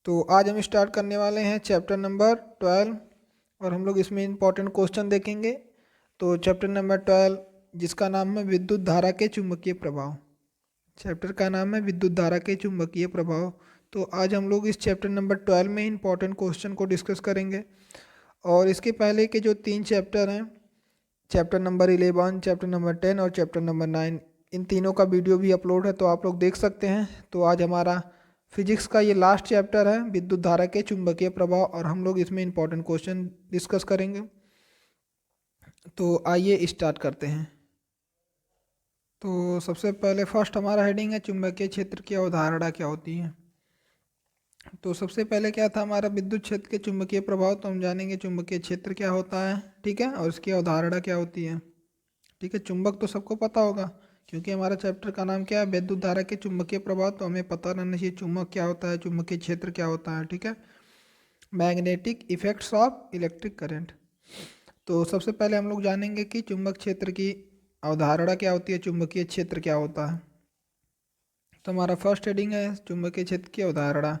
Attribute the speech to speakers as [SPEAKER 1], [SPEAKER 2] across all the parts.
[SPEAKER 1] तो आज हम स्टार्ट करने वाले हैं चैप्टर नंबर 12 और हम लोग इसमें इंपॉर्टेंट क्वेश्चन देखेंगे। तो चैप्टर नंबर 12 जिसका नाम है विद्युत धारा के चुंबकीय प्रभाव। चैप्टर का नाम है विद्युत धारा के चुंबकीय प्रभाव। तो आज हम लोग इस चैप्टर नंबर 12 में इंपॉर्टेंट क्वेश्चन को डिस्कस करेंगे। और इसके पहले के जो 3 चैप्टर हैं, चैप्टर नंबर 11, चैप्टर नंबर 10 और चैप्टर नंबर 9, इन तीनों का वीडियो भी अपलोड है, तो आप लोग देख सकते हैं। तो आज हमारा फिजिक्स का ये लास्ट चैप्टर है विद्युत धारा के चुंबकीय प्रभाव और हम लोग इसमें इंपॉर्टेंट क्वेश्चन डिस्कस करेंगे। तो आइए स्टार्ट करते हैं। तो सबसे पहले फर्स्ट हमारा हेडिंग है चुंबकीय क्षेत्र की अवधारणा क्या होती है। तो सबसे पहले क्या था हमारा विद्युत क्षेत्र के चुंबकीय प्रभाव। तो हम जानेंगे चुंबकीय क्षेत्र क्या होता है, ठीक है, और इसकी अवधारणा क्या होती है। ठीक है, चुंबक तो सबको पता होगा क्योंकि हमारा चैप्टर का नाम क्या है विद्युत धारा के चुंबकीय प्रभाव। तो हमें पता रहना चाहिए चुंबक क्या होता है, चुंबकीय क्षेत्र क्या होता है। ठीक है, magnetic effects of electric current. तो सबसे पहले हम लोग जानेंगे कि चुंबक क्षेत्र की अवधारणा क्या होती है, चुंबकीय क्षेत्र क्या होता है। तो हमारा फर्स्ट हेडिंग है चुंबकीय क्षेत्र की अवधारणा।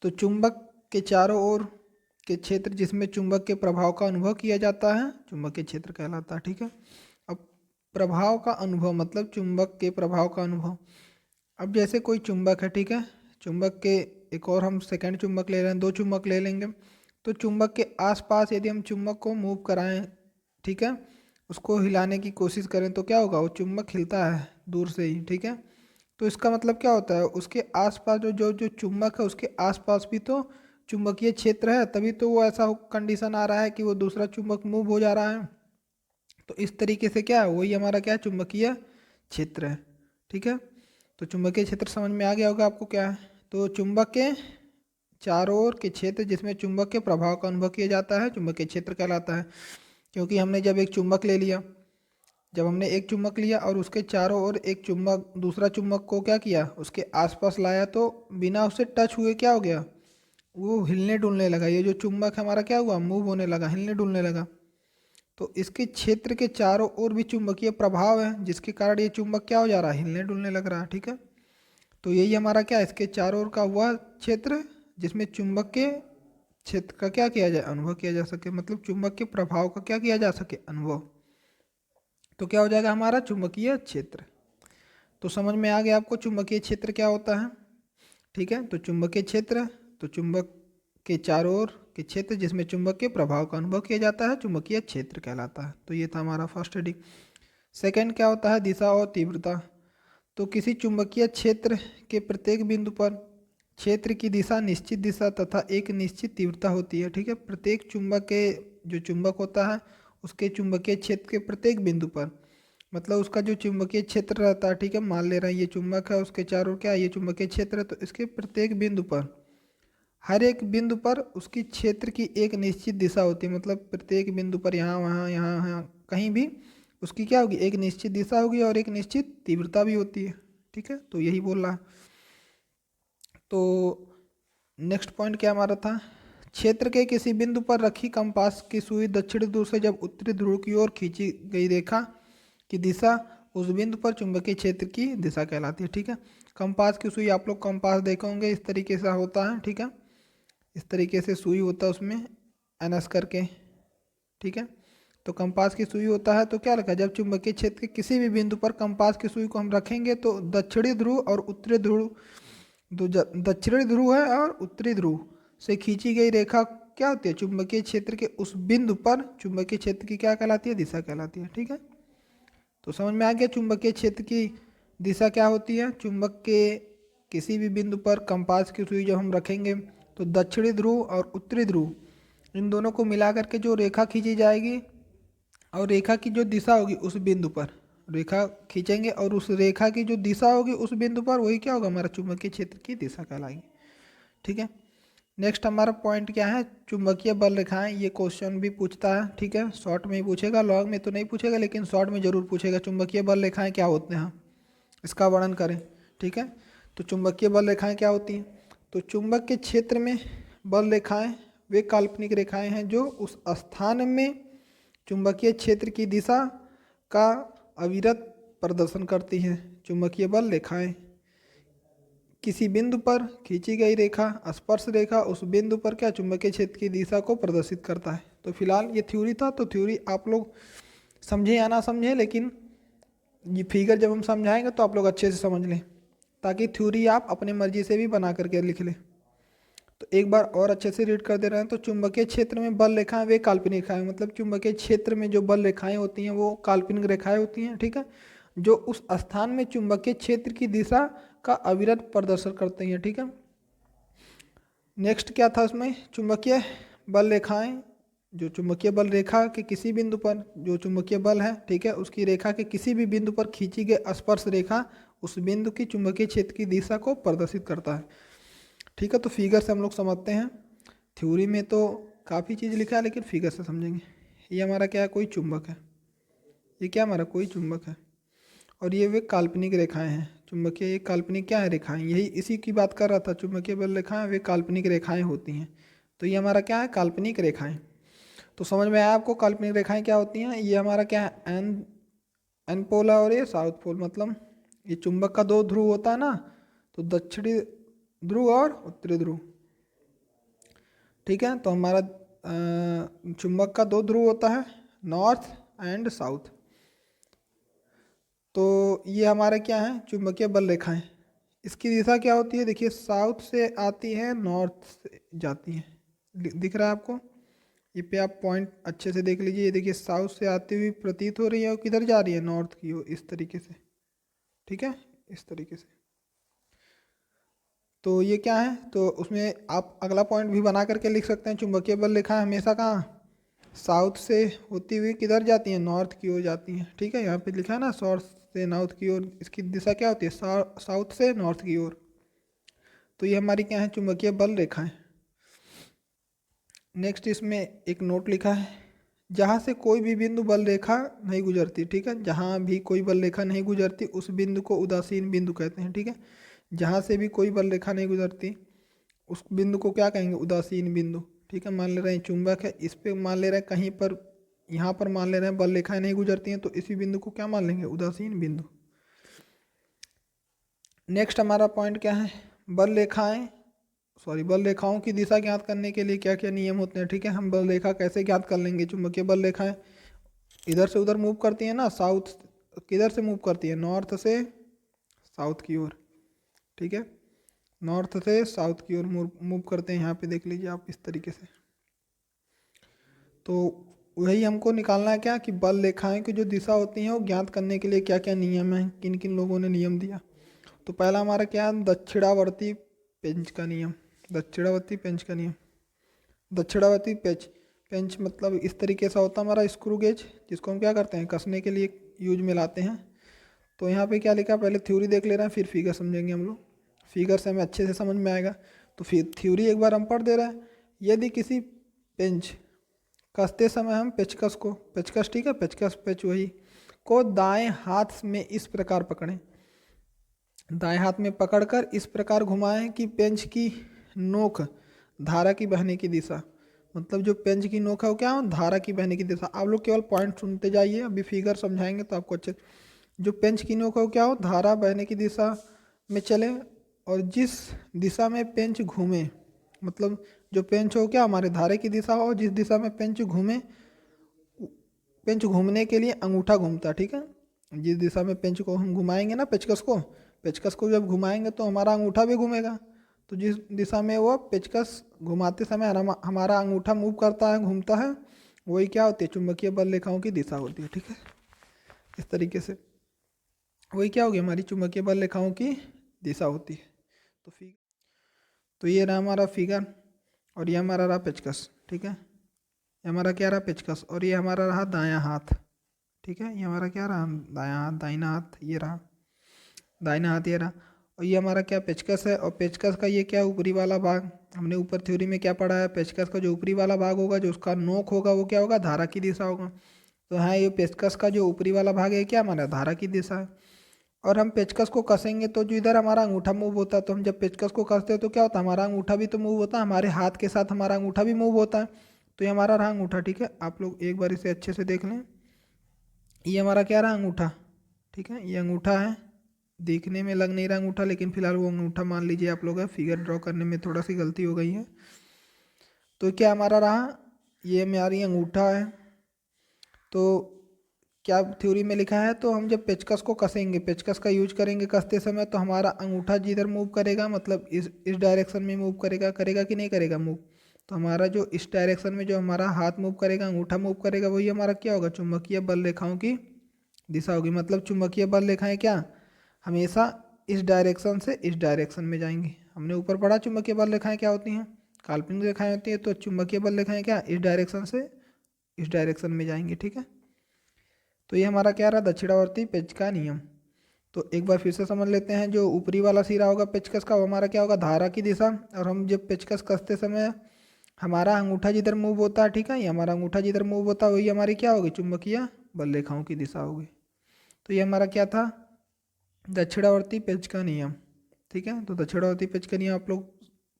[SPEAKER 1] तो चुंबक के चारों ओर के क्षेत्र जिसमें चुंबक के प्रभाव का अनुभव किया जाता है चुंबकीय क्षेत्र कहलाता है। ठीक है, अब प्रभाव का अनुभव मतलब चुंबक के प्रभाव का अनुभव। अब जैसे कोई चुंबक है, ठीक है, चुंबक के एक और हम सेकंड चुंबक ले रहे हैं, 2 चुंबक ले लेंगे। तो चुंबक के आसपास यदि हम चुंबक को मूव कराएं, ठीक है, उसको हिलाने की कोशिश करें तो क्या होगा, वो चुंबक हिलता है दूर से ही। ठीक है, तो इसका मतलब क्या होता है, उसके आसपास जो जो जो चुंबक है उसके आसपास भी तो चुंबकीय क्षेत्र है, तभी तो वो ऐसा कंडीशन आ रहा है कि वो दूसरा चुंबक मूव हो जा रहा है। तो इस तरीके से क्या है, वही हमारा क्या है, चुंबकीय क्षेत्र है। ठीक है, तो चुंबकीय क्षेत्र समझ में आ गया होगा आपको क्या है। तो चुंबक के चारों ओर के क्षेत्र जिसमें चुंबक के प्रभाव का अनुभव किया जाता है चुंबकीय क्षेत्र कहलाता है। क्योंकि हमने जब एक चुंबक ले लिया, जब हमने एक चुंबक लिया और उसके चारों ओर एक चुंबक दूसरा चुंबक को क्या किया, उसके आसपास लाया, तो बिना उससे टच हुए क्या हो गया, वो हिलने डुलने लगा। ये जो चुंबक है हमारा क्या हुआ, मूव होने लगा, हिलने डुलने लगा। तो इसके क्षेत्र के चारों ओर भी चुंबकीय प्रभाव है जिसके कारण ये चुंबक क्या हो जा रहा है, हिलने डुलने लग रहा है। ठीक है, तो यही हमारा क्या है, इसके चारों ओर का वह क्षेत्र जिसमें चुंबक के क्षेत्र का क्या किया जाए, अनुभव किया जा सके, मतलब चुंबक के प्रभाव का क्या किया जा सके, अनुभव। तो क्या हो जाएगा हमारा चुंबकीय क्षेत्र। तो समझ में आ गया आपको चुंबकीय क्षेत्र क्या होता है। ठीक है, तो चुंबकीय क्षेत्र, तो चुंबक के चारों ओर के क्षेत्र जिसमें चुंबक के प्रभाव का अनुभव किया जाता है चुंबकीय क्षेत्र कहलाता है। तो ये था हमारा फर्स्ट हेडिंग। सेकंड क्या होता है, दिशा और तीव्रता। तो किसी चुंबकीय क्षेत्र के प्रत्येक बिंदु पर क्षेत्र की दिशा निश्चित दिशा तथा एक निश्चित तीव्रता होती है। ठीक है, प्रत्येक चुंबक के जो चुंबक होता है उसके चुंबकीय क्षेत्र के प्रत्येक बिंदु पर, मतलब उसका जो चुंबकीय क्षेत्र रहता है, ठीक है, मान ले रहे हैं ये चुंबक है, उसके चारों क्या है, ये चुंबकीय क्षेत्र है, तो इसके प्रत्येक बिंदु पर, हर एक बिंदु पर उसकी क्षेत्र की एक निश्चित दिशा होती है। मतलब प्रत्येक बिंदु पर यहाँ वहाँ यहाँ यहाँ कहीं भी उसकी क्या होगी, एक निश्चित दिशा होगी और एक निश्चित तीव्रता भी होती है। ठीक है, तो यही बोल रहा है। तो नेक्स्ट पॉइंट क्या हमारा था, क्षेत्र के किसी बिंदु पर रखी कंपास की सुई दक्षिणी ध्रुव से जब उत्तरी ध्रुव की ओर खींची गई रेखा की दिशा उस बिंदु पर चुंबकीय क्षेत्र की दिशा कहलाती है। ठीक है, कंपास की सुई, आप लोग कंपास देखे होंगे, इस तरीके से होता है। ठीक है, इस तरीके से सुई होता है उसमें एनएस करके। ठीक है, तो कंपास की सुई होता है, तो क्या रखा, जब चुंबकीय क्षेत्र के किसी भी बिंदु पर कंपास की सुई को हम रखेंगे तो दक्षिणी ध्रुव और उत्तरी ध्रुव, दक्षिणी ध्रुव है और उत्तरी ध्रुव से खींची गई रेखा क्या होती है, चुंबकीय क्षेत्र के उस बिंदु पर चुंबकीय क्षेत्र की क्या कहलाती है, दिशा कहलाती है। ठीक है, तो समझ में आ गया चुंबकीय क्षेत्र की दिशा क्या होती है। चुंबक के किसी भी बिंदु पर कंपास की सुई जब हम रखेंगे तो दक्षिणी ध्रुव और उत्तरी ध्रुव इन दोनों को मिला करके जो रेखा खींची जाएगी और रेखा की जो दिशा होगी उस बिंदु पर रेखा खींचेंगे और उस रेखा की जो दिशा होगी उस बिंदु पर वही क्या होगा, हमारा चुंबकीय क्षेत्र की दिशा कहलाएगी। ठीक है, नेक्स्ट हमारा पॉइंट क्या है, चुंबकीय बल रेखाएं। ये क्वेश्चन भी पूछता है, ठीक है, शॉर्ट में ही पूछेगा, लॉन्ग में तो नहीं पूछेगा लेकिन शॉर्ट में जरूर पूछेगा, चुंबकीय बल रेखाएं क्या होते हैं, इसका वर्णन करें। ठीक है, तो चुंबकीय बल रेखाएं क्या होती हैं। तो चुंबक के क्षेत्र में बल रेखाएं वे काल्पनिक रेखाएं हैं जो उस स्थान में चुंबकीय क्षेत्र की दिशा का अविरत प्रदर्शन करती हैं। चुंबकीय बल रेखाएं किसी बिंदु पर खींची गई रेखा स्पर्श रेखा उस बिंदु पर क्या चुंबकीय क्षेत्र की दिशा को प्रदर्शित करता है। तो फिलहाल ये थ्योरी था, तो थ्योरी आप लोग समझे या ना समझे, लेकिन ये फिगर जब हम समझाएंगे तो आप लोग अच्छे से समझ लें, ताकि थ्योरी आप अपनी मर्जी से भी बना करके लिख लें। तो एक बार और अच्छे से रीड कर दे रहे हैं। तो चुंबकीय क्षेत्र में बल रेखाएं वे काल्पनिक रेखाएं, मतलब चुंबकीय क्षेत्र में जो बल रेखाएं होती हैं वो काल्पनिक रेखाएं होती हैं, ठीक है, जो उस स्थान में चुंबकीय क्षेत्र की दिशा का अविरत प्रदर्शन करते हैं, ठीक है। नेक्स्ट क्या था उसमें, चुंबकीय बल रेखाएं, जो चुंबकीय बल रेखा के किसी बिंदु पर जो चुंबकीय बल है, ठीक है, उसकी रेखा के किसी भी बिंदु पर खींची गई स्पर्श रेखा उस बिंदु की चुंबकीय क्षेत्र की दिशा को प्रदर्शित करता है, ठीक है। तो फिगर से हम लोग समझते हैं। थ्योरी में तो काफ़ी चीज़ लिखा है, लेकिन फिगर से समझेंगे। ये हमारा क्या है, कोई चुंबक है, ये क्या हमारा कोई चुंबक है, और ये वे काल्पनिक रेखाएं हैं। चुंबकीय ये काल्पनिक क्या है, रेखाएं, यही इसी की बात कर रहा था। चुंबकीय बल रेखाएं वे काल्पनिक रेखाएं होती हैं। तो ये हमारा क्या है, काल्पनिक रेखाएं। तो समझ में आया आपको काल्पनिक रेखाएं क्या होती हैं। ये हमारा क्या है, एन पोल है और ये साउथ पोल, मतलब ये चुंबक का दो ध्रुव होता है ना, तो दक्षिणी ध्रुव और उत्तरी ध्रुव, ठीक है। तो हमारा चुंबक का दो ध्रुव होता है, नॉर्थ एंड साउथ। तो ये हमारे क्या है, चुंबकीय बल रेखाएं। इसकी दिशा क्या होती है, देखिए साउथ से आती है, नॉर्थ से जाती है। दिख रहा है आपको, ये पे आप पॉइंट अच्छे से देख लीजिए। ये देखिए साउथ से आती हुई प्रतीत हो रही है और किधर जा रही है, नॉर्थ की ओर, इस तरीके से, ठीक है, इस तरीके से। तो ये क्या है, तो उसमें आप अगला पॉइंट भी बना करके लिख सकते हैं। चुंबकीय बल रेखाएं हमेशा कहाँ, साउथ से होती हुई किधर जाती हैं, नॉर्थ की ओर जाती हैं, ठीक है। यहाँ पे लिखा है ना, साउथ से नॉर्थ की ओर, इसकी दिशा क्या होती है, साउथ से नॉर्थ की ओर। तो ये हमारी क्या है, चुंबकीय बल रेखाएं। नेक्स्ट इसमें एक नोट लिखा है, जहाँ से कोई भी बिंदु बल रेखा नहीं गुजरती, ठीक है, जहाँ भी कोई बल रेखा नहीं गुजरती उस बिंदु को उदासीन बिंदु कहते हैं, ठीक है। जहाँ से भी कोई बल रेखा नहीं गुजरती उस बिंदु को क्या कहेंगे, उदासीन बिंदु, ठीक है। मान ले रहे हैं चुंबक है, इस पे मान ले रहे हैं कहीं पर, यहाँ पर मान ले रहे हैं बल रेखाएं नहीं गुजरती हैं, तो इसी बिंदु को क्या मान लेंगे, उदासीन बिंदु। नेक्स्ट हमारा पॉइंट क्या है, बल रेखाएं, सॉरी, बल रेखाओं की दिशा ज्ञात करने के लिए क्या क्या नियम होते हैं, ठीक है। हम बल रेखा कैसे ज्ञात कर लेंगे, चुंबकीय बल रेखाएं इधर से उधर मूव करती है ना, साउथ किधर से मूव करती है, नॉर्थ से साउथ की ओर, ठीक है, नॉर्थ से साउथ की ओर मूव करते हैं। यहाँ पे देख लीजिए आप, इस तरीके से। तो वही हमको निकालना है क्या, कि बल रेखाएं की जो दिशा होती हैं वो ज्ञात करने के लिए क्या क्या नियम है, किन किन लोगों ने नियम दिया। तो पहला हमारा क्या है, दक्षिणावर्ती पेंच का नियम। दक्षिणावर्ती पेंच का नियम, दक्षिणावर्ती पेंच, पेंच मतलब इस तरीके से होता है हमारा स्क्रू गेज, जिसको हम क्या करते हैं, कसने के लिए यूज में लाते हैं। तो यहाँ पे क्या लिखा है, पहले थ्योरी देख ले रहे हैं, फिर फिगर समझेंगे हम लोग। फिगर से हमें अच्छे से समझ में आएगा। तो फिर थ्योरी एक बार हम पढ़ दे रहे हैं। यदि किसी पेंच कसते समय हम पेचकस को, पेचकस, ठीक है, पेचकस पेच वही को दाएं हाथ में इस प्रकार पकड़ें, दाएं हाथ में पकड़कर इस प्रकार घुमाएं कि पेंच की नोक धारा की बहने की दिशा, मतलब जो पेंच की नोक है वो क्या हो, धारा की बहने की दिशा। आप लोग केवल पॉइंट सुनते जाइए, अभी फिगर समझाएंगे तो आपको अच्छे। जो पेंच की नोक है वो क्या हो, धारा बहने की दिशा में चले, और जिस दिशा में पेंच घूमे, मतलब जो पेंच हो क्या हमारे धारे की दिशा हो, जिस दिशा में पेंच घूमे, पेंच घूमने के लिए अंगूठा घूमता है, ठीक है। जिस दिशा में पेंच को हम घुमाएंगे ना, पेचकस को, पेचकस को जब घुमाएंगे तो हमारा अंगूठा भी घूमेगा। तो जिस दिशा में वो पेचकस घुमाते समय हमारा अंगूठा मूव करता है, घूमता है, वही क्या होती है, चुंबकीय बल रेखाओं की दिशा होती है, ठीक है। इस तरीके से वही क्या होगी, हमारी चुंबकीय बल रेखाओं की दिशा होती है। तो ये रहा हमारा फिगर, और ये हमारा रहा पेचकस, ठीक है। ये हमारा क्या रहा, पेचकस, और ये हमारा रहा दायां हाथ, ठीक है। ये हमारा क्या रहा, दायां हाथ, दाहिना हाथ, ये रहा दाहिना हाथ, ये रहा। और ये हमारा क्या, पेचकस है, और पेचकस का ये क्या, ऊपरी वाला भाग, हमने ऊपर थ्योरी में क्या पढ़ा है, पेचकस का जो ऊपरी वाला भाग होगा, जो उसका नोक होगा, वो क्या होगा, धारा की दिशा होगा। तो हाँ, ये पेचकस का जो ऊपरी वाला भाग है क्या हमारा, धारा की दिशा है। और हम पेचकस को कसेंगे तो जो इधर हमारा अंगूठा मूव होता है, तो हम जब पेचकस को कसते हैं तो क्या होता है, हमारा अंगूठा भी तो मूव होता है, हमारे हाथ के साथ हमारा अंगूठा भी मूव होता है। तो ये हमारा रहा अंगूठा, ठीक है। आप लोग एक बार इसे अच्छे से देख लें। ये हमारा क्या रहा, अंगूठा, ठीक है, ये अंगूठा है, देखने में लग नहीं रहा अंगूठा, लेकिन फिलहाल वो अंगूठा मान लीजिए आप लोग है। फिगर ड्रॉ करने में थोड़ा सी गलती हो गई है। तो क्या हमारा रहा, ये हमारी अंगूठा है। तो क्या थ्योरी में लिखा है, तो हम जब पेचकस को कसेंगे, पेचकस का यूज करेंगे कसते समय, तो हमारा अंगूठा जिधर मूव करेगा, मतलब इस डायरेक्शन में मूव करेगा, करेगा कि नहीं करेगा मूव। तो हमारा जो इस डायरेक्शन में जो हमारा हाथ मूव करेगा, अंगूठा मूव करेगा, वही हमारा क्या होगा, चुंबकीय बल रेखाओं की दिशा होगी। मतलब चुंबकीय बल रेखाएं क्या हमेशा इस डायरेक्शन से इस डायरेक्शन में जाएंगी। हमने ऊपर पढ़ा चुंबकीय बल रेखाएं क्या होती हैं, काल्पनिक रेखाएं होती है। तो चुंबकीय बल रेखाएं क्या इस डायरेक्शन से इस डायरेक्शन में जाएंगी, ठीक है। तो ये हमारा क्या रहा, दक्षिणावर्ती पेच का नियम। तो एक बार फिर से समझ लेते हैं, जो ऊपरी वाला सिरा होगा पेचकस का, वो हमारा क्या होगा, धारा की दिशा। और हम जब पेचकस कसते समय हमारा अंगूठा जिधर मूव होता है, ठीक है, ये हमारा अंगूठा जिधर मूव होता है वही हमारी क्या होगी, चुंबकीय बल रेखाओं की दिशा होगी। तो ये हमारा क्या था, दक्षिणावर्ती पेच का नियम, ठीक है। तो दक्षिणावर्ती पेच का नियम आप लोग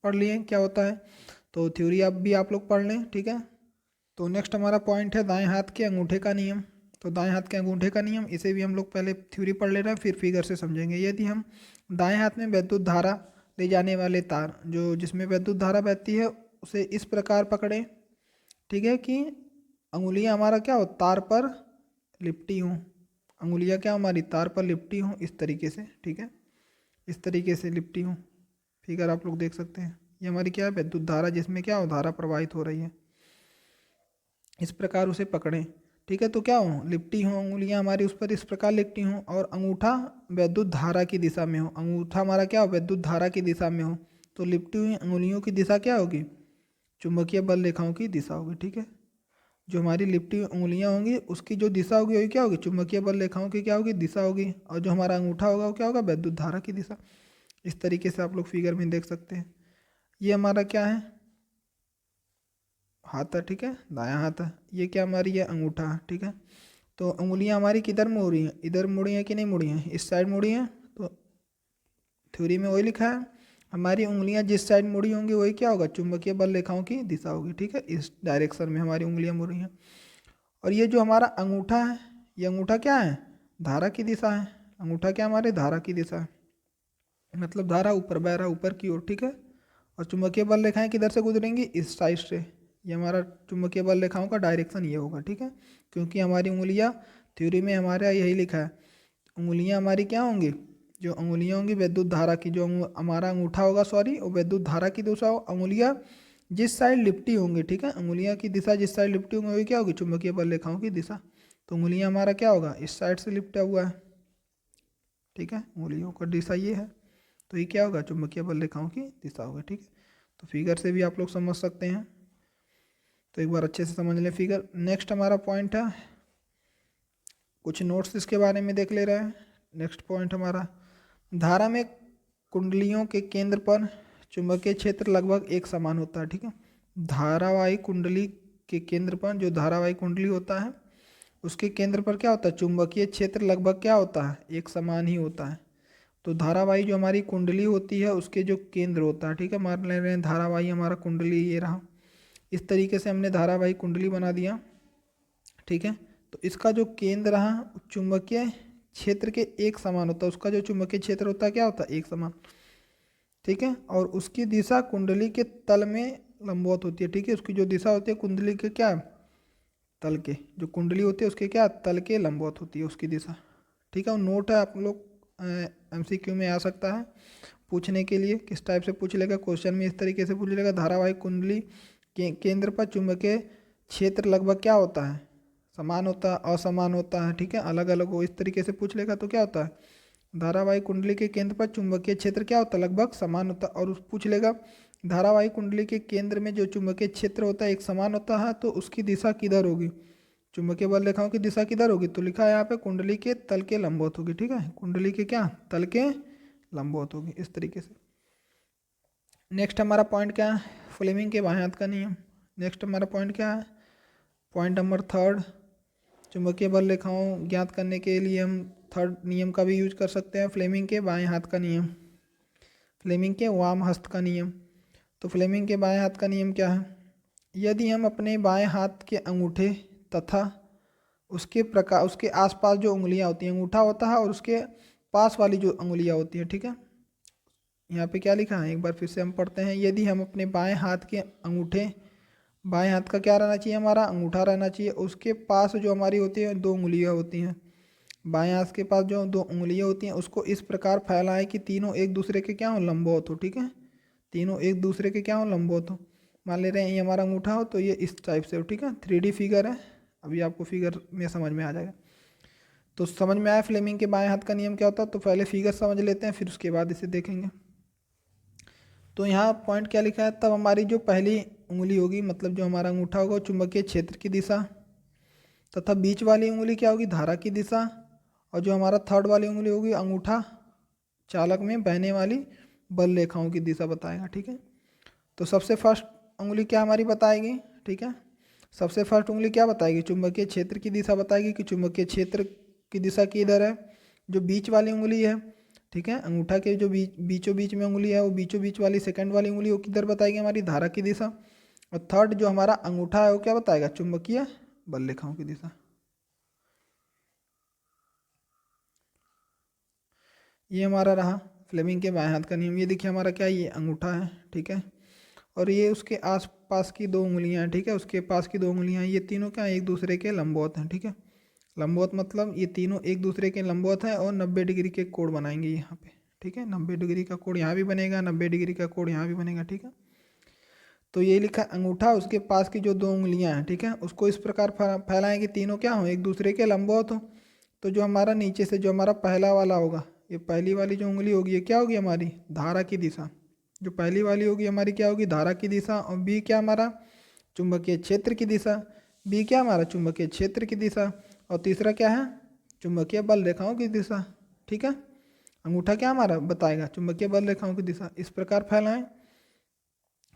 [SPEAKER 1] पढ़ लिए क्या होता है। तो थ्योरी आप भी आप लोग पढ़ लें, ठीक है। तो नेक्स्ट हमारा पॉइंट है दाएं हाथ के अंगूठे का नियम। तो दाएं हाथ के अंगूठे का नियम, इसे भी हम लोग पहले थ्योरी पढ़ ले रहे हैं, फिर फिगर से समझेंगे। यदि हम दाएं हाथ में विद्युत धारा ले जाने वाले तार, जो जिसमें विद्युत धारा बहती है, उसे इस प्रकार पकड़े, ठीक है, कि अंगुलियां हमारा क्या हो, तार पर लिपटी हों। अंगुलियां क्या हमारी तार पर लिपटी हों, इस तरीके से, ठीक है, इस तरीके से लिपटी हों। फिगर आप लोग देख सकते हैं, ये हमारी क्या है, विद्युत धारा, जिसमें क्या हो, धारा प्रवाहित हो रही है। इस प्रकार उसे पकड़ें, ठीक है। तो क्या हो, लिपटी हों अंगुलियां हमारी उस पर, इस प्रकार लिपटी हों, और अंगूठा वैद्युत धारा की दिशा में हो। अंगूठा हमारा क्या हो, वैद्युत धारा की दिशा में हो। तो लिपटी हुई अंगुलियों की दिशा क्या होगी, चुंबकीय बल रेखाओं की दिशा होगी, ठीक है। जो हमारी लिपटी हुई उंगलियां होंगी उसकी जो दिशा होगी वही क्या होगी, चुंबकीय बल रेखाओं की क्या होगी, दिशा होगी। और जो हमारा अंगूठा होगा वो क्या होगा, वैद्युत धारा की दिशा। इस तरीके से आप लोग फिगर में देख सकते हैं। ये हमारा क्या है, हाथ है, ठीक है, दायां हाथ है। ये क्या हमारी है, अंगूठा है, ठीक है। तो उंगलियां हमारी किधर मुड़ी हैं, इधर मुड़ी हैं कि नहीं मुड़ी हैं, इस साइड मुड़ी हैं। तो थ्योरी में वही लिखा है, हमारी उंगलियां जिस साइड मुड़ी होंगी वही क्या होगा, चुंबकीय बल रेखाओं की दिशा होगी, ठीक है। इस डायरेक्शन में हमारी उंगलियां मुड़ी हैं। और ये जो हमारा अंगूठा है, ये अंगूठा क्या है, धारा की दिशा है। अंगूठा क्या हमारे धारा की दिशा है, मतलब धारा ऊपर बह रहा है, ऊपर की ओर, ठीक है। और चुंबकीय बल रेखाएं किधर से गुजरेंगी, इस साइड से। ये हमारा चुंबकीय बल रेखाओं का डायरेक्शन ये होगा, ठीक है। क्योंकि हमारी उंगलियां, थ्योरी में हमारा यही लिखा है, उंगलियां हमारी क्या होंगी, जो उंगलियां होंगी विद्युत धारा की, जो हमारा अंगूठा होगा सॉरी, वो विद्युत धारा की दिशा हो। उंगलियां जिस साइड लिपटी होंगी, ठीक है, उंगलियां की दिशा जिस साइड लिपटी होंगी वही क्या होगी, चुंबकीय बल रेखाओं की दिशा। तो उंगलियां हमारा क्या होगा, इस साइड से लिपटा हुआ है, ठीक है, उंगलियों का दिशा ये है। तो ये क्या होगा, चुंबकीय बल रेखाओं की दिशा होगी, ठीक है। तो फिगर से भी आप लोग समझ सकते हैं। तो एक बार अच्छे से समझ लें फिगर। नेक्स्ट हमारा पॉइंट है, कुछ नोट्स इसके बारे में देख ले रहे हैं। नेक्स्ट पॉइंट हमारा, धारा में कुंडलियों के केंद्र पर चुंबकीय क्षेत्र लगभग एक समान होता है, ठीक है। धारावाही कुंडली के केंद्र पर, जो धारावाही कुंडली होता है उसके केंद्र पर क्या होता है, चुंबकीय क्षेत्र लगभग क्या होता है, एक समान ही होता है। तो धारावाही जो हमारी कुंडली होती है उसके जो केंद्र होता है, ठीक है, मान ले रहे हैं धारावाही हमारा कुंडली ये रहा। इस तरीके से हमने धारावाही कुंडली बना दिया, ठीक है। तो इसका जो केंद्र रहा चुंबकीय क्षेत्र के एक समान होता है, उसका जो चुंबकीय क्षेत्र होता है क्या होता है, एक समान, ठीक है। और उसकी दिशा कुंडली के तल में लंबवत होती है, ठीक है। उसकी जो दिशा होती है कुंडली के क्या, तल के, जो कुंडली होती है उसके क्या, तल के लंबवत होती है उसकी दिशा, ठीक है। और नोट है आप लोग, एमसीक्यू में आ सकता है पूछने के लिए, किस टाइप से पूछ लेगा, क्वेश्चन में इस तरीके से पूछ लेगा, धारावाहिक कुंडली के केंद्र पर चुंबकीय क्षेत्र लगभग क्या होता है, समान होता है, असमान होता है, ठीक है, अलग अलग हो, इस तरीके से पूछ लेगा। तो क्या होता है, धारावाहिक कुंडली के केंद्र पर चुंबकीय क्षेत्र क्या होता है, लगभग समान होता है। और उस पूछ लेगा धारावाहिक कुंडली के केंद्र में जो चुंबकीय क्षेत्र होता है एक समान होता है, तो उसकी दिशा किधर होगी, चुंबकीय बल रेखाओं की दिशा किधर होगी। तो लिखा है यहाँ पे कुंडली के तल के लंबवत होगी, ठीक है, कुंडली के क्या, तल के लंबवत होगी, इस तरीके से। नेक्स्ट हमारा पॉइंट क्या है, फ्लेमिंग के बाएं हाथ का नियम। नेक्स्ट हमारा पॉइंट क्या है, पॉइंट नंबर थर्ड, चुंबकीय बल रेखाओं ज्ञात करने के लिए हम थर्ड नियम का भी यूज कर सकते हैं, फ्लेमिंग के बाएं हाथ का नियम, फ्लेमिंग के वाम हस्त का नियम। तो फ्लेमिंग के बाएं हाथ का नियम क्या है, यदि हम अपने बाएं हाथ के अंगूठे तथा उसके आसपास जो उंगलियां होती हैं, अंगूठा होता है और उसके पास वाली जो अंगुलियाँ होती हैं, ठीक है। यहाँ पे क्या लिखा है, एक बार फिर से हम पढ़ते हैं। यदि हम अपने बाएं हाथ के अंगूठे, बाएं हाथ का क्या रहना चाहिए, हमारा अंगूठा रहना चाहिए, उसके पास जो हमारी होती है 2 उंगलियाँ होती हैं, बाएं हाथ के पास जो 2 उंगलियाँ होती हैं उसको इस प्रकार फैलाएं कि तीनों एक दूसरे के क्या हो, लंबवत हो, ठीक है। तीनों एक दूसरे के क्या हो, लंबवत हो। मान ले रहे हैं ये हमारा अंगूठा हो तो ये इस टाइप से हो, ठीक है। 3D फिगर है, अभी आपको फिगर में समझ में आ जाएगा। तो समझ में आया फ्लेमिंग के बाएं हाथ का नियम क्या होता है। तो पहले फिगर समझ लेते हैं, फिर उसके बाद इसे देखेंगे। तो यहाँ पॉइंट क्या लिखा है, तब हमारी जो पहली उंगली होगी, मतलब जो हमारा अंगूठा होगा, चुंबकीय क्षेत्र की दिशा, तथा बीच वाली उंगली क्या होगी, धारा की दिशा, और जो हमारा थर्ड वाली उंगली होगी, अंगूठा चालक में बहने वाली बल रेखाओं की दिशा बताएगा, ठीक है। तो सबसे फर्स्ट उंगली क्या हमारी बताएगी, ठीक है। सबसे फर्स्ट उंगली क्या बताएगी, चुंबकीय क्षेत्र की दिशा बताएगी कि चुंबकीय क्षेत्र की दिशा किधर है। जो बीच वाली उंगली है, ठीक है, अंगूठा के जो बीचों बीच में उंगली है, वो बीचों बीच वाली सेकंड वाली उंगली वो किधर बताएगी, हमारी धारा की दिशा। और थर्ड जो हमारा अंगूठा है वो क्या बताएगा, चुंबकीय बल रेखाओं की दिशा। ये हमारा रहा फ्लेमिंग के बाएं हाथ का नियम। ये देखिए हमारा क्या, ये अंगूठा है, ठीक है, और ये उसके आस पास की 2 उंगलियां हैं, ठीक है, उसके पास की 2 उंगलियां, ये तीनों क्या एक दूसरे के लंबवत हैं, ठीक है। लंबवत मतलब ये तीनों एक दूसरे के लंबवत हैं और 90 डिग्री के कोण बनाएंगे यहाँ पे, ठीक है। 90 डिग्री का कोण यहाँ भी बनेगा, 90 डिग्री का कोण यहाँ भी बनेगा, ठीक है। तो ये लिखा अंगूठा, उसके पास की जो 2 उंगलियां हैं, ठीक है, उसको इस प्रकार फैलाएं कि तीनों क्या हो, एक दूसरे के लंबवत हो। तो जो हमारा नीचे से जो हमारा पहला वाला होगा, ये पहली वाली जो उंगली होगी, ये क्या होगी, हमारी धारा की दिशा। जो पहली वाली होगी हमारी क्या होगी, धारा की दिशा, और बी क्या हमारा, चुंबकीय क्षेत्र की दिशा। बी क्या हमारा, चुंबकीय क्षेत्र की दिशा। और तीसरा क्या है, चुंबकीय बल रेखाओं की दिशा, ठीक है। अंगूठा क्या हमारा बताएगा, चुंबकीय बल रेखाओं की दिशा। इस प्रकार फैलाएं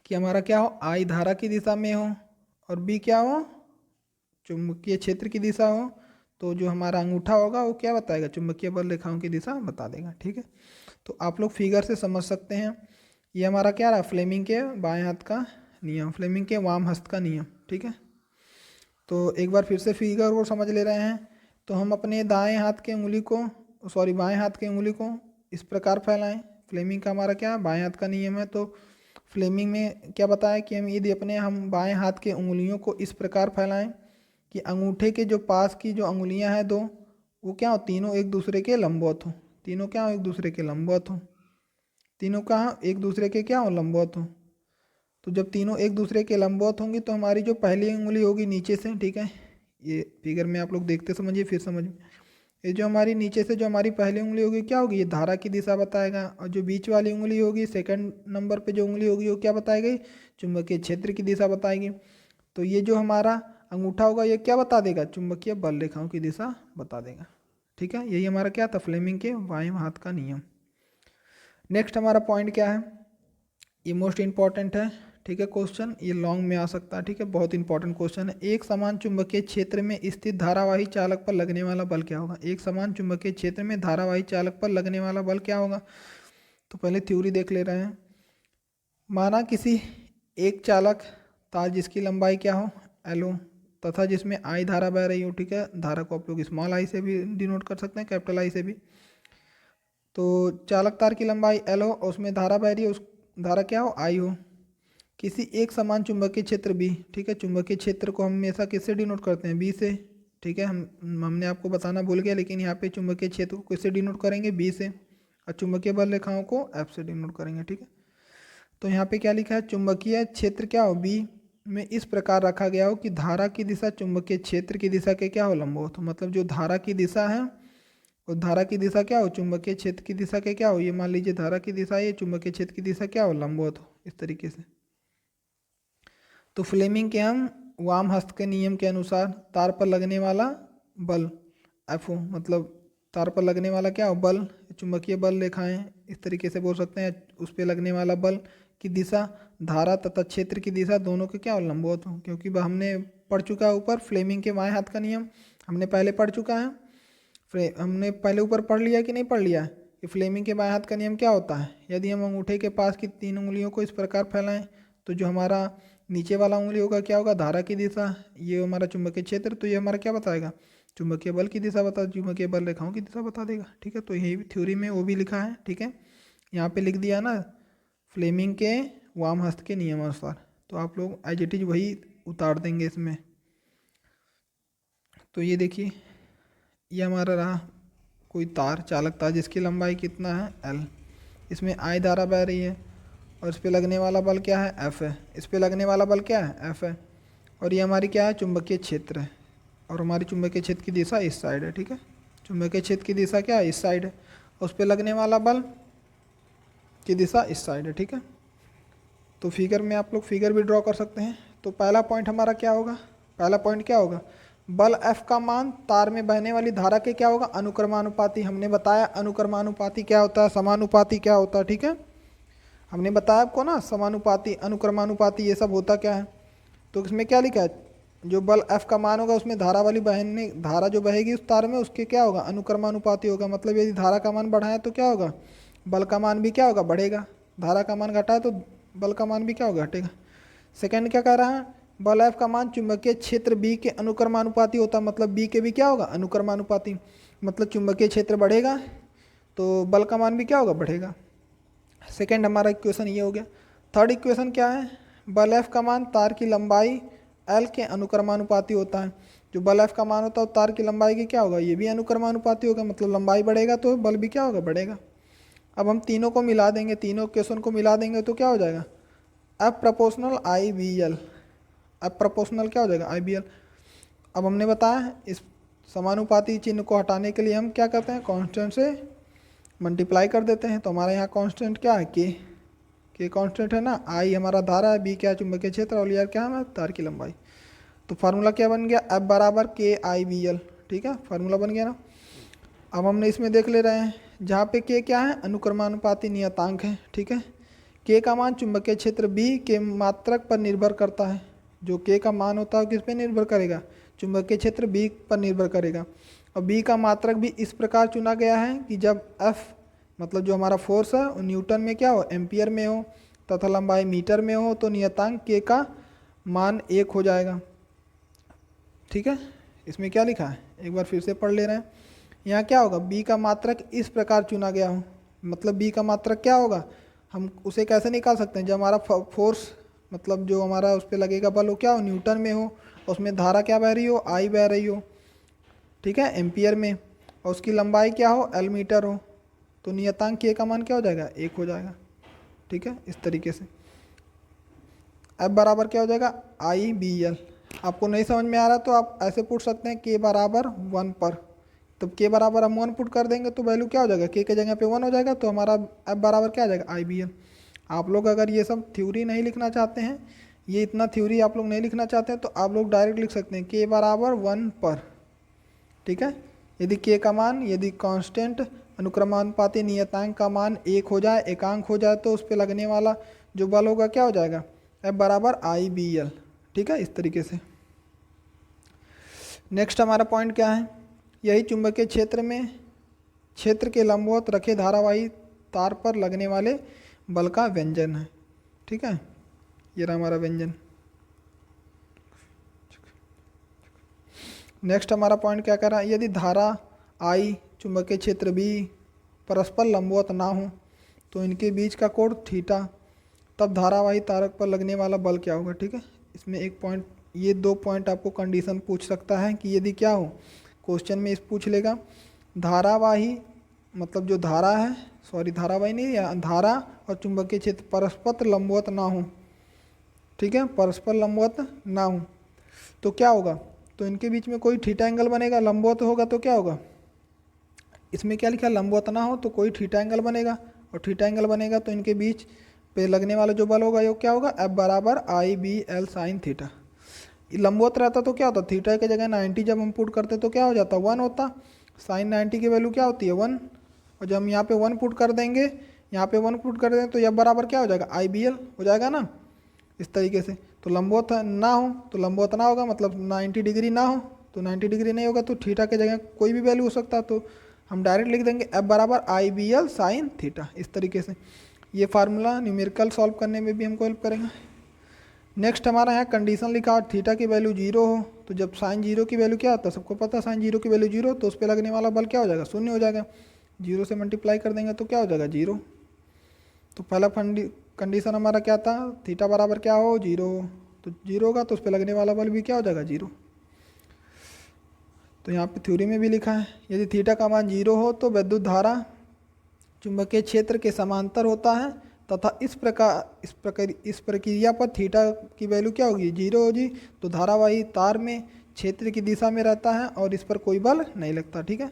[SPEAKER 1] कि हमारा क्या हो, आई धारा की दिशा में हो और बी क्या हो, चुंबकीय क्षेत्र की दिशा हो। तो जो हमारा अंगूठा होगा वो क्या बताएगा, चुंबकीय बल रेखाओं की दिशा बता देगा, ठीक है। तो आप लोग फिगर से समझ सकते हैं। ये हमारा क्या रहा, फ्लेमिंग के बाएं हाथ का नियम, फ्लेमिंग के वाम हस्त का नियम, ठीक है। तो एक बार फिर से फिगर को समझ ले रहे हैं। तो हम अपने दाएं हाथ के उंगली को, सॉरी बाएं हाथ की उंगली को इस प्रकार फैलाएं। फ्लेमिंग का हमारा क्या, बाएं हाथ का नियम है। तो फ्लेमिंग में क्या बताया कि हम बाएं हाथ के उंगलियों को इस प्रकार फैलाएं कि अंगूठे के जो पास की जो उंगलियां हैं 2, वो क्या हो, तीनों एक दूसरे के लंबवत हो। तीनों क्या हो, एक दूसरे के लंबवत हो। तीनों कहाँ, एक दूसरे के क्या हो, लंबवत हो। तो जब तीनों एक दूसरे के लंबवत होंगी तो हमारी जो पहली उंगली होगी नीचे से, ठीक है, ये फिगर में आप लोग देखते समझिए फिर समझ। ये जो हमारी नीचे से जो हमारी पहली उंगली होगी क्या होगी, ये धारा की दिशा बताएगा। और जो बीच वाली उंगली होगी, सेकंड नंबर पे जो उंगली होगी वो क्या बताएगी, चुंबकीय क्षेत्र की दिशा बताएगी। तो ये जो हमारा अंगूठा होगा ये क्या बता देगा, चुंबकीय बल रेखाओं की दिशा बता देगा, ठीक है। यही हमारा क्या था, फ्लेमिंग के बाएं हाथ का नियम। नेक्स्ट हमारा पॉइंट क्या है, ये मोस्ट इंपॉर्टेंट है, ठीक है। क्वेश्चन ये लॉन्ग में आ सकता है, ठीक है, बहुत इंपॉर्टेंट क्वेश्चन है। एक समान चुंबकीय क्षेत्र में स्थित धारावाही चालक पर लगने वाला बल क्या होगा। एक समान चुंबकीय क्षेत्र में धारावाही चालक पर लगने वाला बल क्या होगा। तो पहले थ्योरी देख ले रहे हैं। माना किसी एक चालक तार जिसकी लंबाई क्या हो, एल हो, तथा जिसमें आई धारा बह रही हो, ठीक है। धारा को आप लोग स्मॉल आई से भी डिनोट कर सकते हैं, कैपिटल आई से भी। तो चालक तार की लंबाई एल हो और उसमें धारा बह रही है, उस धारा क्या हो, आई हो। किसी एक समान चुंबकीय क्षेत्र बी, ठीक है, चुंबकीय क्षेत्र को हम हमेशा किससे डिनोट करते हैं, बी से, ठीक है। हमने आपको बताना भूल गया, लेकिन यहाँ पे चुंबकीय क्षेत्र को किससे डिनोट करेंगे, बी से, और चुंबकीय बल रेखाओं को एफ से डिनोट करेंगे, ठीक है। तो यहाँ पे क्या लिखा है, चुंबकीय क्षेत्र क्या हो, बी में इस प्रकार रखा गया हो कि धारा की दिशा चुंबकीय क्षेत्र की दिशा के क्या हो, लंबवत हो। मतलब जो धारा की दिशा है, और धारा की दिशा क्या हो, चुंबकीय क्षेत्र की दिशा के क्या हो, ये मान लीजिए धारा की दिशा, ये चुंबकीय क्षेत्र की दिशा क्या हो, लंबवत हो, इस तरीके से। तो फ्लेमिंग के हम वाम हस्त के नियम के अनुसार तार पर लगने वाला बल एफ ओ, मतलब तार पर लगने वाला क्या हो, बल, चुंबकीय बल रेखाएं इस तरीके से बोल सकते हैं। उस पर लगने वाला बल की दिशा धारा तथा क्षेत्र की दिशा दोनों के क्या हो, लंबवत हो। क्योंकि हमने पढ़ चुका है ऊपर फ्लेमिंग के बाएं हाथ का नियम, हमने पहले पढ़ चुका है। हमने पहले ऊपर पढ़ लिया कि नहीं पढ़ लिया है कि फ्लेमिंग के बाएं हाथ का नियम क्या होता है। यदि हम अंगूठे के पास की 3 उंगलियों को इस प्रकार फैलाएं तो जो हमारा नीचे वाला उंगली होगा क्या होगा, धारा की दिशा, ये हमारा चुंबकीय क्षेत्र, तो ये हमारा क्या बताएगा, चुंबकीय बल की दिशा बता, चुंबकीय बल रेखाओं की दिशा बता देगा। ठीक है, तो यही थ्योरी में वो भी लिखा है। ठीक है, यहाँ पे लिख दिया ना फ्लेमिंग के वाम हस्त के नियमानुसार, तो आप लोग एज इट इज वही उतार देंगे इसमें। तो ये देखिए, ये हमारा रहा कोई तार, चालक तार, जिसकी लंबाई कितना है L, इसमें I धारा बह रही है और इस पे लगने वाला बल क्या है, F है। इस पे लगने वाला बल क्या है, F है। और ये हमारी क्या है, चुंबकीय क्षेत्र है, और हमारी चुंबकीय क्षेत्र की दिशा इस साइड है। ठीक है, चुंबकीय क्षेत्र की दिशा क्या है, इस साइड है, उस पे लगने वाला बल की दिशा इस साइड है। ठीक है, तो फिगर में आप लोग फिगर भी ड्रॉ कर सकते हैं। तो पहला पॉइंट हमारा क्या होगा, पहला पॉइंट क्या होगा, बल F का मान तार में बहने वाली धारा के क्या होगा, अनुक्रमानुपाती। हमने बताया अनुक्रमानुपाती क्या होता है, समानुपाती क्या होता है। ठीक है, हमने बताया आपको ना, समानुपाती, अनुक्रमानुपाती, ये सब होता क्या है। तो इसमें क्या लिखा है, जो बल F का मान होगा उसमें धारा वाली बहने, धारा जो बहेगी उस तार में, उसके क्या होगा, अनुक्रमानुपाती होगा। मतलब यदि धारा का मान बढ़ा है तो क्या होगा, बल का मान भी क्या होगा, बढ़ेगा। धारा का मान घटा है तो बल का मान भी क्या होगा, घटेगा। सेकंड क्या कह रहा है, बल F का मान चुंबकीय क्षेत्र B के अनुक्रमानुपाती होता है। मतलब B के भी क्या होगा, अनुक्रमानुपाती। मतलब चुंबकीय क्षेत्र बढ़ेगा तो बल का मान भी क्या होगा, बढ़ेगा। सेकंड हमारा इक्वेशन ये हो गया। थर्ड इक्वेशन क्या है, बल F का मान तार की लंबाई L के अनुक्रमानुपाती होता है। जो बल F का मान होता है तार की लंबाई की क्या होगा, ये भी अनुक्रमानुपाती होगा। मतलब लंबाई बढ़ेगा तो बल भी क्या होगा, बढ़ेगा। अब हम तीनों को मिला देंगे, तीनों इक्वेशन को मिला देंगे तो क्या हो जाएगा, F प्रोपोर्शनल IBL। अब प्रोपोर्शनल क्या हो जाएगा, IBL। अब हमने बताया इस समानुपाती चिन्ह को हटाने के लिए हम क्या करते हैं, कांस्टेंट से मल्टीप्लाई कर देते हैं। तो हमारे यहाँ कांस्टेंट क्या है, के कांस्टेंट है ना, I हमारा धारा है, B क्या है, चुंबकीय क्षेत्र, और L क्या है, हमारा तार की लंबाई। तो फार्मूला क्या बन गया, F बराबर KIBL। ठीक है, फार्मूला बन गया ना। अब हमने इसमें देख ले रहे हैं, जहाँ पे K क्या है, अनुक्रमानुपाती नियतांक है। ठीक है, K का मान चुंबकीय क्षेत्र B के मात्रक पर निर्भर करता है। जो K का मान होता है किस पे निर्भर करेगा, चुंबकीय क्षेत्र B पर निर्भर करेगा। और B का मात्रक भी इस प्रकार चुना गया है कि जब F मतलब जो हमारा फोर्स है वो न्यूटन में क्या हो, एम्पियर में हो, तथा लंबाई मीटर में हो, तो नियतांक K का मान 1 हो जाएगा। ठीक है, इसमें क्या लिखा है, एक बार फिर से पढ़ ले रहे हैं। यहाँ क्या होगा, B का मात्रक इस प्रकार चुना गया हो। मतलब B का मात्रक क्या होगा, हम उसे कैसे निकाल सकते हैं, जब हमारा फोर्स मतलब जो हमारा उस पर लगेगा बल हो क्या हो, न्यूटन में हो, उसमें धारा क्या बह रही हो, I बह रही हो। ठीक है, एम्पियर में, और उसकी लंबाई क्या हो, L मीटर हो, तो नियतांक K का मान क्या हो जाएगा, 1 हो जाएगा। ठीक है, इस तरीके से F बराबर क्या हो जाएगा, IBL। आपको नहीं समझ में आ रहा तो आप ऐसे पूछ सकते हैं, K बराबर 1 पर। तब K बराबर हम 1 पुट कर देंगे तो वैल्यू क्या हो जाएगा, K के जगह पे 1 हो जाएगा, तो हमारा F बराबर क्या आ जाएगा, IBL। आप लोग अगर ये सब थ्योरी नहीं लिखना चाहते हैं, ये इतना थ्योरी आप लोग नहीं लिखना चाहते हैं, तो आप लोग डायरेक्ट लिख सकते हैं K बराबर 1 पर। ठीक है, यदि K का मान, यदि कांस्टेंट अनुक्रमानुपाती नियतांक का मान 1 हो जाए, एकांक हो जाए, तो उस पर लगने वाला जो बल होगा क्या हो जाएगा, F बराबर IBL। ठीक है, इस तरीके से। नेक्स्ट हमारा पॉइंट क्या है, यही चुंबकीय क्षेत्र में क्षेत्र के लंबवत रखे धारावाही तार पर लगने वाले बल का व्यंजन है। ठीक है, ये रहा हमारा व्यंजन। नेक्स्ट हमारा पॉइंट क्या कर रहा है, यदि धारा I चुंबकीय क्षेत्र B परस्पर लंबवत ना हो तो इनके बीच का कोण थीटा, तब धारावाही तारक पर लगने वाला बल क्या होगा। ठीक है, इसमें एक पॉइंट, ये 2 पॉइंट आपको कंडीशन पूछ सकता है कि यदि क्या हो, क्वेश्चन में इस पूछ लेगा, धारावाही मतलब जो धारा है, सॉरी धारावाही नहीं, या धारा और चुंबकीय क्षेत्र परस्पर लंबवत ना हो। ठीक है, परस्पर लंबवत ना हो तो क्या होगा, तो इनके बीच में कोई थीटा एंगल बनेगा। लंबवत होगा तो क्या होगा, इसमें क्या लिखा है, लंबवत ना हो तो कोई थीटा एंगल बनेगा, और थीटा एंगल बनेगा तो इनके बीच पे लगने वाला जो बल होगा वो क्या होगा, F बराबर IBL साइन थीटा। लंबवत रहता तो क्या होता, थीटा की जगह 90 जब हम पुट करते तो क्या हो जाता, 1 होता। साइन 90 की वैल्यू क्या होती है, 1। और जब हम यहाँ पे 1 पुट कर देंगे, यहाँ पे 1 पुट कर देंगे तो F बराबर क्या हो जाएगा, IBL हो जाएगा ना, इस तरीके से। तो लंबवत ना हो तो लंबवत ना होगा, मतलब 90 डिग्री ना हो तो 90 डिग्री नहीं होगा, तो थीटा के जगह कोई भी वैल्यू हो सकता है, तो हम डायरेक्ट लिख देंगे F बराबर IBL साइन थीटा, इस तरीके से। ये फार्मूला न्यूमेरिकल सॉल्व करने में भी हमको हेल्प करेगा। नेक्स्ट हमारा यहाँ कंडीशन लिखा, थीटा की वैल्यू 0 हो तो जब साइन जीरो की वैल्यू क्या आता है, सबको पता है साइन जीरो की वैल्यू जीरो, तो उस पर लगने वाला बल क्या हो जाएगा, शून्य हो जाएगा। जीरो से मल्टीप्लाई कर देंगे तो क्या हो जाएगा, जीरो। तो पहला कंडीशन हमारा क्या था, थीटा बराबर क्या हो, जीरो हो। तो जीरो होगा तो उस पर लगने वाला बल भी क्या हो जाएगा, जीरो। तो यहाँ पे थ्योरी में भी लिखा है, यदि थीटा का मान जीरो हो तो विद्युत धारा चुंबकीय क्षेत्र के समांतर होता है तथा इस प्रक्रिया पर थीटा की वैल्यू क्या होगी, जीरो होगी। तो धारावाही तार में क्षेत्र की दिशा में रहता है और इस पर कोई बल नहीं लगता। ठीक है,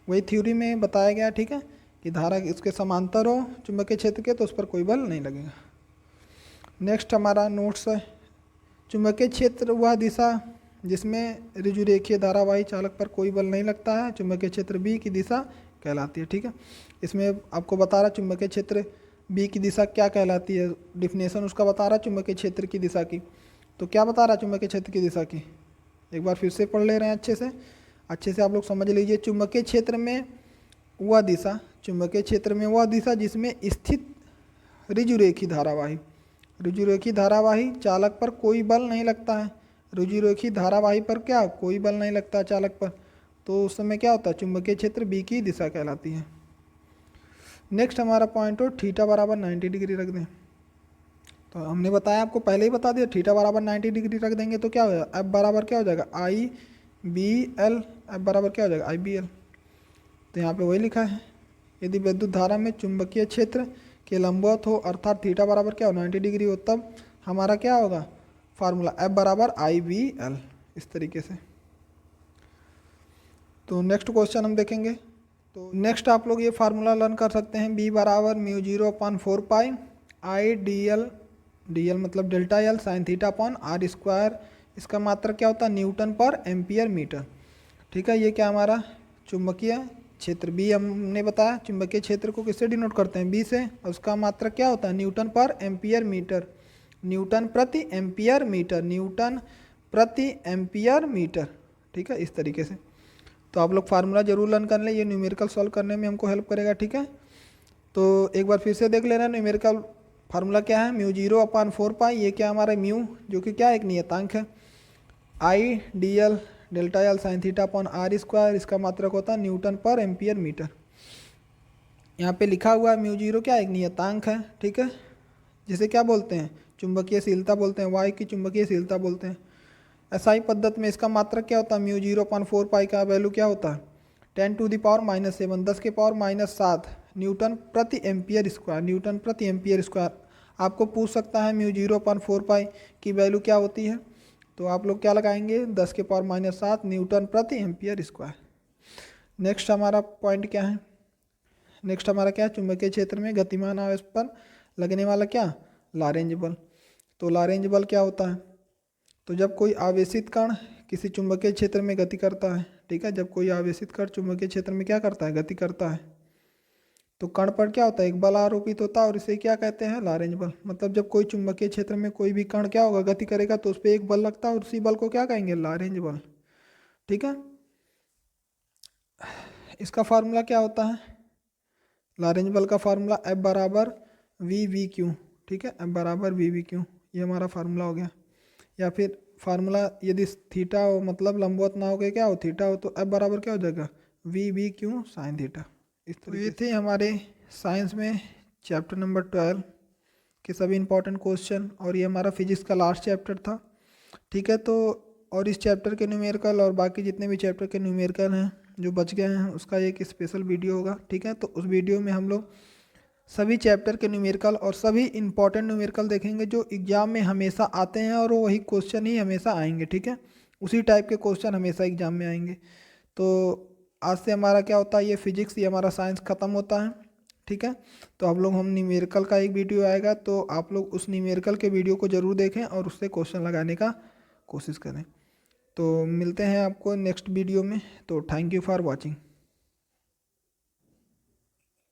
[SPEAKER 1] वही थ्योरी में बताया गया। ठीक है, कि धारा इसके समांतर हो चुंबकीय क्षेत्र के तो उस पर कोई बल नहीं लगेगा। नेक्स्ट हमारा नोट्स है, चुंबकीय क्षेत्र वह दिशा जिसमें ऋजुरेखीय धारावाही चालक पर कोई बल नहीं लगता है, चुंबकीय क्षेत्र बी की दिशा कहलाती है। ठीक है, इसमें आपको बता रहा चुंबकीय क्षेत्र बी की दिशा क्या कहलाती है, डिफिनेशन उसका बता रहा चुंबकीय क्षेत्र की दिशा की। तो क्या बता रहा चुंबकीय क्षेत्र की दिशा की, एक बार फिर से पढ़ ले रहे हैं अच्छे से आप लोग समझ लीजिए। चुंबकीय क्षेत्र में वह दिशा, चुंबकीय क्षेत्र में वह दिशा जिसमें स्थित ऋजुरेखी धारावाही, ऋजुरेखी धारावाही चालक पर कोई बल नहीं लगता है। ऋजुरेखी धारावाही पर क्या कोई बल नहीं लगता चालक पर, तो उस समय क्या होता है, चुंबकीय क्षेत्र बी की दिशा कहलाती है। नेक्स्ट हमारा पॉइंट हो, थीटा बराबर 90 डिग्री रख दें। तो हमने बताया, आपको पहले ही बता दिया, थीटा बराबर 90 डिग्री रख देंगे तो क्या हो जाएगा, एफ बराबर क्या हो जाएगा, आई बी एल। एफ बराबर क्या हो जाएगा, आई बी एल। तो यहाँ पे वही लिखा है, यदि विद्युत धारा में चुंबकीय क्षेत्र के लंबवत हो अर्थात थीटा बराबर क्या हो, 90 डिग्री हो, तब हमारा क्या होगा फार्मूला, एफ बराबर आई बी एल, इस तरीके से। तो नेक्स्ट क्वेश्चन हम देखेंगे। तो नेक्स्ट आप लोग ये फार्मूला लर्न कर सकते हैं, बी बराबर mu zero upon 4 pi I D L, D L मतलब delta L sine theta upon R square. इसका मात्रक क्या होता है, न्यूटन पर एम्पियर मीटर। ठीक है, ये क्या हमारा चुंबकीय क्षेत्र बी, हमने बताया चुंबकीय क्षेत्र को किससे डिनोट करते हैं, बी से, और उसका मात्रक क्या होता है, न्यूटन पर एम्पियर मीटर, न्यूटन प्रति एम्पियर मीटर, न्यूटन प्रति एम्पियर मीटर। ठीक है, इस तरीके से। तो आप लोग फार्मूला जरूर लर्न कर लें, ये न्यूमेरिकल सॉल्व करने में हमको हेल्प करेगा। ठीक है, तो एक बार फिर से देख लेना, न्यूमेरिकल फार्मूला क्या है, म्यू जीरो अपॉन 4 पाई, ये क्या हमारा म्यू जो कि क्या एक नियतांक है, I D L delta L sine theta upon R square, इसका मात्रक होता है न्यूटन पर एम्पियर मीटर। यहाँ पे लिखा हुआ है म्यू जीरो क्या एक नियतांक है। ठीक है, जिसे क्या बोलते हैं, चुंबकीयशीलता बोलते हैं, वायु की चुंबकीयशीलता बोलते हैं। एसआई पद्धति में इसका मात्रक क्या होता है, म्यू जीरो अपॉन 4 पाई का वैल्यू क्या होता है, 10⁻⁻7, 10⁻⁷ न्यूटन प्रति एम्पियर स्क्वायर, न्यूटन प्रति एम्पियर स्क्वायर। आपको पूछ सकता है म्यू जीरो अपॉन 4 पाई की वैल्यू क्या होती है, तो आप लोग क्या लगाएंगे, 10⁻⁷ न्यूटन प्रति एम्पियर स्क्वायर। नेक्स्ट हमारा पॉइंट क्या है, नेक्स्ट हमारा क्या है, चुंबकीय क्षेत्र में गतिमान आवेश पर लगने वाला क्या, लॉरेंज बल। तो लॉरेंज बल क्या होता है, तो जब कोई आवेशित कण किसी चुंबकीय क्षेत्र में गति करता है, ठीक है, जब कोई आवेशित कण चुंबकीय क्षेत्र में क्या करता है, गति करता है, तो कण पर क्या होता है, एक बल आरोपित होता है और इसे क्या कहते हैं, लॉरेंज बल। मतलब जब कोई चुंबकीय क्षेत्र में कोई भी कण क्या होगा, गति करेगा तो उस पर एक बल लगता है और उसी बल को क्या कहेंगे, लॉरेंज बल। ठीक है, इसका फार्मूला क्या होता है, लॉरेंज बल का फार्मूला एफ बराबर वी वी क्यू। ठीक है, एफ बराबर वी वी क्यू, ये हमारा फार्मूला हो गया। या फिर फार्मूला यदि थीटा हो मतलब लंबवत ना हो के क्या हो, थीटा हो, तो एफ बराबर क्या हो जाएगा, V V Q sine theta. इस तरह ये थे हमारे साइंस में चैप्टर नंबर 12 के सभी इंपॉर्टेंट क्वेश्चन, और ये हमारा फिजिक्स का लास्ट चैप्टर था। ठीक है, तो और इस चैप्टर के न्यूमेरिकल और बाकी जितने भी चैप्टर के न्यूमेरिकल हैं जो बच गए हैं उसका एक स्पेशल वीडियो होगा। ठीक है, तो उस वीडियो में हम लोग सभी चैप्टर के न्यूमेरिकल और सभी इंपॉर्टेंट न्यूमेरिकल देखेंगे जो एग्जाम में हमेशा आते हैं, और वही क्वेश्चन ही हमेशा आएंगे। ठीक है, उसी टाइप के क्वेश्चन हमेशा एग्जाम में आएंगे। तो आज से हमारा क्या होता है, ये फिजिक्स, ये हमारा साइंस ख़त्म होता है। ठीक है, तो हम न्यूमेरिकल का एक वीडियो आएगा, तो आप लोग उस न्यूमेरिकल के वीडियो को ज़रूर देखें और उससे क्वेश्चन लगाने का कोशिश करें। तो मिलते हैं आपको नेक्स्ट वीडियो में। तो थैंक यू फॉर वॉचिंग।